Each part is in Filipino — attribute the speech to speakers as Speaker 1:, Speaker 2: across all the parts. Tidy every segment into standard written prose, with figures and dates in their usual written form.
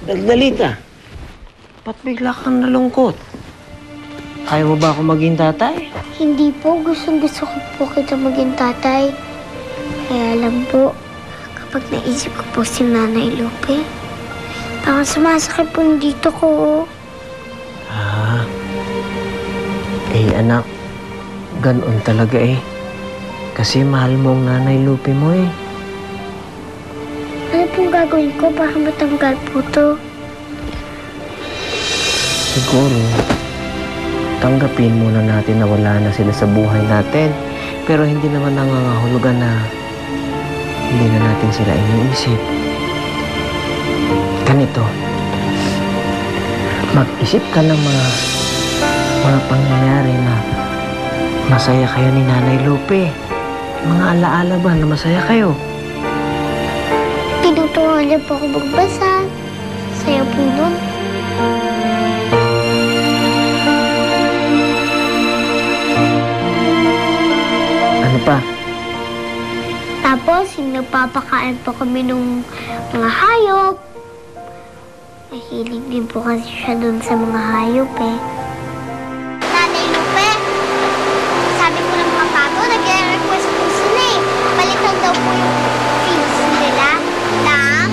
Speaker 1: Daldalita, ba't bigla kang nalungkot? Ayaw mo ba ako maging tatay?
Speaker 2: Hindi po. Gusto ko po kita maging tatay. Kaya alam po, kapag naisip ko po si Nanay Lupe, parang sumasakit po dito ko.
Speaker 1: Ah, anak, ganoon talaga eh. Kasi mahal mo ang Nanay Lupe mo eh.
Speaker 2: Ano pong gagawin ko para matanggal po to?
Speaker 1: Siguro, tanggapin muna natin na wala na sila sa buhay natin. Pero hindi naman nangangahulugan na hindi na natin sila iniisip. Ganito, mag-isip ka ng mga pangyayari na masaya kayo ni Nanay Lupe. Mga alaala ba na masaya kayo?
Speaker 2: Tinuturuan niya po ako magbasa. Saya po nun.
Speaker 1: Ano pa?
Speaker 2: Tapos, nagpapakain po kami ng mga hayop. Mahilig din po kasi siya dun sa mga hayop eh. Nanay Lupe, sabi ko ng mga bago, nag-request po sila eh. Palitan daw po yung feeds nila ng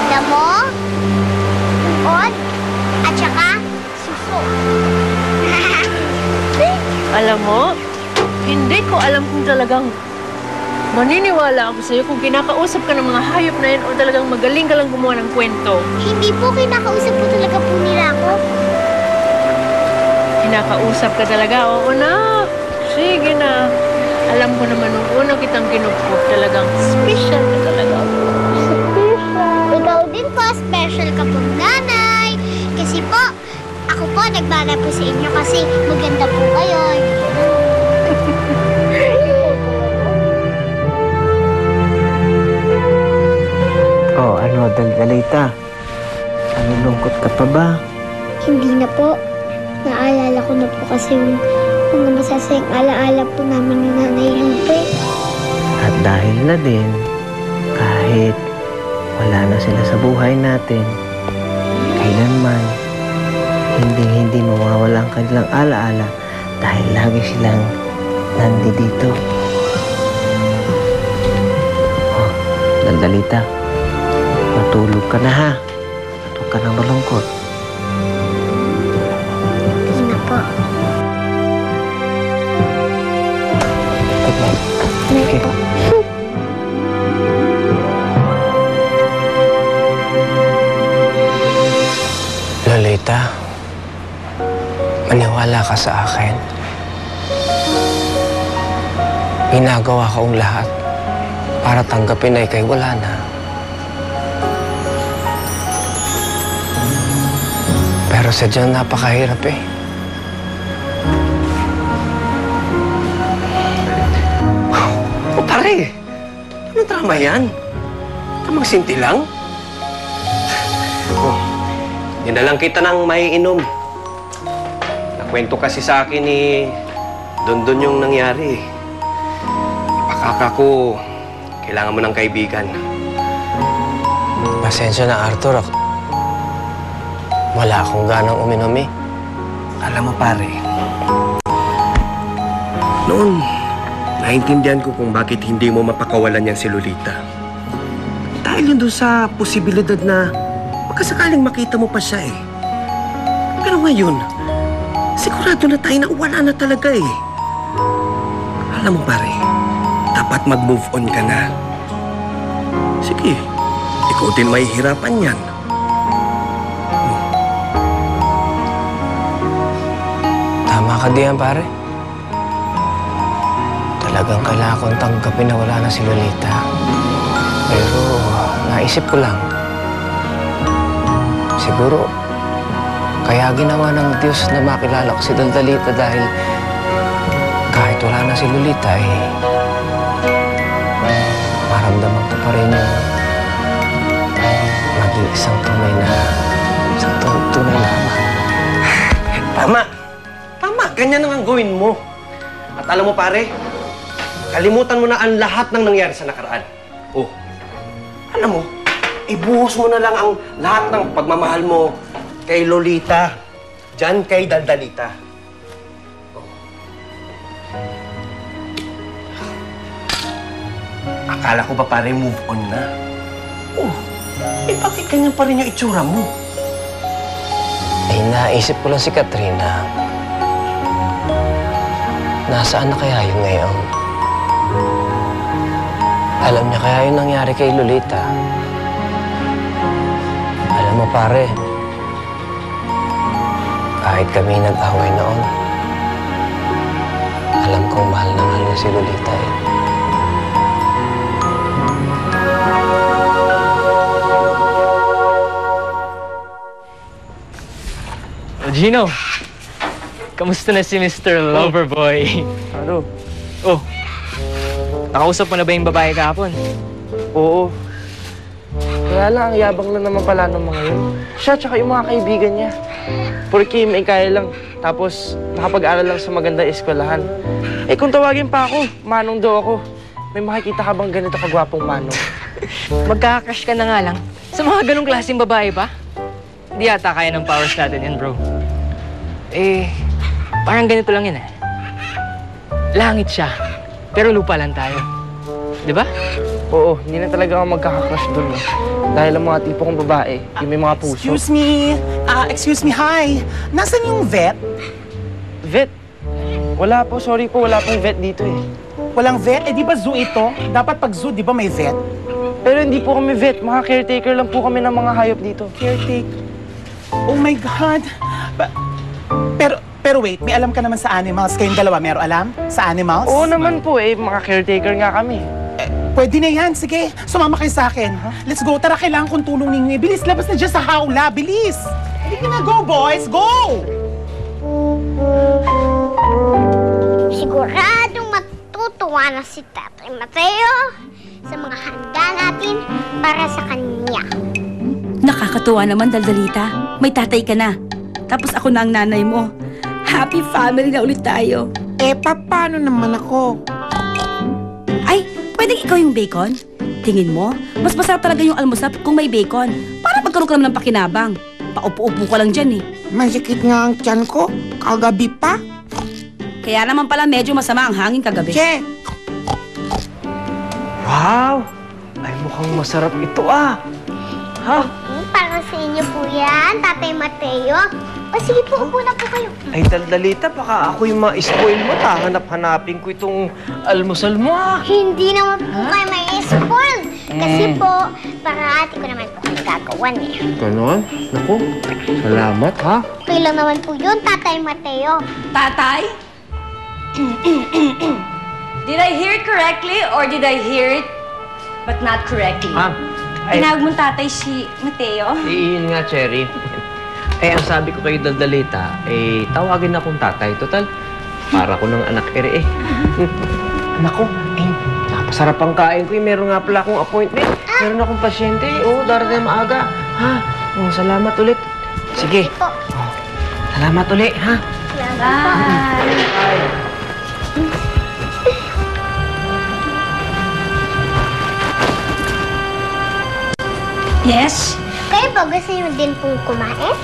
Speaker 2: damo, uod, at saka suso.
Speaker 3: Alam mo, hindi ko alam kung talagang maniniwala ako sa'yo kung kinakausap ka ng mga hayop na yan o talagang magaling ka lang gumawa ng kwento.
Speaker 2: Hindi po, kinakausap po talaga po nila ako.
Speaker 3: Kinakausap ka talaga? Oo na. Sige na. Alam ko naman nung una kitang kinupkup talagang special ka talaga.
Speaker 2: Ikaw din po, special ka po, nanay. Kasi po, ako po, nagbana po sa inyo kasi maganda po kayo.
Speaker 1: Oh, ano, Daldalita? Nalulungkot ka pa ba?
Speaker 2: Hindi na po. Naalala ko na po kasi yung mga masasayang alaala po namin ni Nanay Lupe.
Speaker 1: At dahil na din, kahit wala na sila sa buhay natin, kailanman, hindi mawawala ang kanilang alaala dahil lagi silang nandito. Oh, Daldalita, matulog ka na ha. Huwag ka nang malungkot.
Speaker 2: Hindi na po.
Speaker 1: Good night.
Speaker 2: Hindi po.
Speaker 4: Lolita, maniwala ka sa akin. Ginagawa ko ang lahat para tanggapin na ikay wala na. Pero sadyang napakahirap eh.
Speaker 5: Oh, pare! Anong drama yan? Tamang sinti lang? Oh, yun na lang kita ng maiinom. Nakwento kasi sa akin ni Dondon yung nangyari. Ipakaka ko, kailangan mo ng kaibigan.
Speaker 4: Pasensya na, Arthur. Wala akong ganang uminom eh.
Speaker 5: Alam mo, pare, noon, naintindihan ko kung bakit hindi mo mapakawalan yan si Lolita. Dahil yun doon sa posibilidad na magkasakaling makita mo pa siya eh. Pero ngayon, sigurado na tayo na wala na talaga eh. Alam mo, pare, dapat mag-move on ka na. Sige, ikaw din mahihirapan yan.
Speaker 4: Tama ka diyan, pare. Talagang kailangan kong tanggapin na wala na si Lolita. Pero naisip ko lang, siguro kaya ginawa ng Diyos na makilala ko si Daldalita dahil kahit wala na si Lolita eh, maramdaman ko pa rin yung maging isang tunay na ama.
Speaker 5: Tama! Tama! Ganyan ang gawin mo. At alam mo, pare, kalimutan mo na ang lahat ng nangyari sa nakaraan. Oh, alam mo, ibuhos mo na lang ang lahat ng pagmamahal mo kay Lolita. Diyan kay Daldalita. Akala ko ba pare move on na? Oh, bakit ganyan pa rin yung itsura mo?
Speaker 4: Eh, naisip ko lang si Katrina. Nasaan na kaya yun ngayon? Alam niya kaya yung nangyari kay Lolita? Alam mo, pare, kahit kami nag-away noon, alam kong mahal na mahal niya si Lolita eh.
Speaker 6: Gino, kamusta na si Mr. Loverboy?
Speaker 4: Ano?
Speaker 6: Oh, nakausap mo na ba yung babae kahapon?
Speaker 4: Oo. Kaya lang, ang yabang lang naman pala ng mga yun. Siya tsaka yung mga kaibigan niya. Porque may kaya lang. Tapos, nakapag-aral lang sa magandang eskwelahan. Eh kung tawagin pa ako, manong daw ako. May makikita ka bang ganito kagwapong manong?
Speaker 6: Magkaka-crush ka na nga lang. Sa mga ganong klaseng babae pa? Hindi yata kaya ng powers natin yan, bro. Eh, parang ganito lang yun eh. Langit siya, pero lupa lang tayo. Di ba?
Speaker 4: Oo, hindi na talaga ako magkaka-crush dun eh. Dahil ang mga tipo kong babae, yung may mga puso.
Speaker 7: Excuse me, hi. Nasaan yung vet?
Speaker 4: Vet? Wala po, sorry po, wala pong vet dito eh.
Speaker 7: Walang vet? Eh, di ba zoo ito? Dapat pag zoo, di ba may vet?
Speaker 4: Pero hindi po kami vet, mga caretaker lang po kami ng mga hayop dito.
Speaker 7: Caretaker. Oh my God. Pero wait, may alam ka naman sa animals. Kayong dalawa, meron alam? Sa animals?
Speaker 4: Oo naman po eh, mga caretaker nga kami.
Speaker 7: Pwede na yan. Sige, sumama kayo sa akin. Let's go. Tara, kailangan kong tulong ninyo. Bilis, labas na dyan sa hawla. Bilis! Halika na, go boys! Go!
Speaker 2: Siguradong matutuwa na si Tatay Mateo sa mga handa natin para sa kanya.
Speaker 8: Nakakatuwa naman, Daldalita. May tatay ka na. Tapos ako na ang nanay mo. Happy family na ulit tayo.
Speaker 7: Eh, paano naman ako?
Speaker 8: Ay, pwedeng ikaw yung bacon? Tingin mo, mas masarap talaga yung almusap kung may bacon. Para magkaroon ka naman ng pakinabang. Paupo-upo ka lang dyan eh.
Speaker 7: Masikip nga ang tiyan ko. Kagabi pa.
Speaker 8: Kaya naman pala medyo masama ang hangin kagabi.
Speaker 7: Che!
Speaker 4: Wow! Ay, mukhang masarap ito ah! Ha?
Speaker 2: Para sa inyo po yan, Tatay Mateo. O sige po, upo na po kayo.
Speaker 4: Ay, Daldalita, baka ako yung ma-spoil mo. Hanap-hanapin ko itong almusal mo ah!
Speaker 2: Hindi naman po kayo may spoil. Kasi po, parati ko naman po kayo gagawan eh.
Speaker 4: Ganon? Naku, salamat ha?
Speaker 2: Okay lang naman po yun, Tatay Mateo.
Speaker 8: Tatay? Did I hear it correctly or did I hear it but not correctly?
Speaker 4: Ay,
Speaker 8: Tinawag mong tatay si Mateo?
Speaker 4: iyon nga, Cherry. Eh, ang sabi ko kay Daldalita, eh, tawagin akong tatay. Total, para ko ng anak ere eh. Nako, eh, napasarap ang kain ko eh. Meron nga pala akong appointment. Meron akong pasyente. Oo, darating na maaga. Ha? Oh, salamat ulit. Sige.
Speaker 2: Po.
Speaker 4: Oh, salamat ulit, ha?
Speaker 8: Bye! Yes?
Speaker 2: Kayo po, gusto niyo din pong kumain?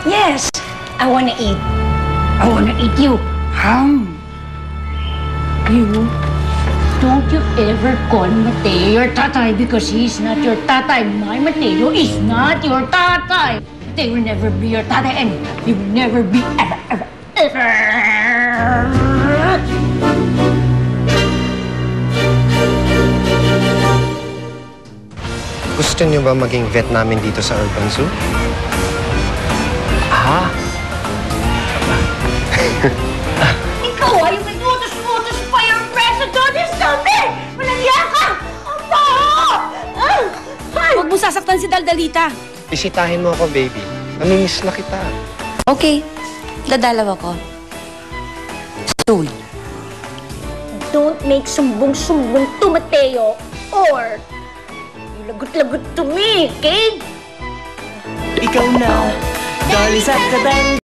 Speaker 8: Yes! I wanna eat. I wanna eat you. You, don't you ever call Mateo your tatay because he's not your tatay. My Mateo is not your tatay. They will never be your tatay and he will never be ever.
Speaker 5: Gusto niyo ba maging vet namin dito sa Urban Zoo?
Speaker 4: Ha?
Speaker 8: Ikaw ay may utos-utos pa yung president sabi! Malangya ka! Aba! Huwag mo sasaktan si Daldalita.
Speaker 5: Bisitahin mo ako, baby. Namimiss na kita.
Speaker 8: Okay, dadalaw ako. Stool.
Speaker 2: Don't make sumbong-sumbong to Mateo or lagot-lagot to me, okay?
Speaker 7: Ikaw na, dali sa katang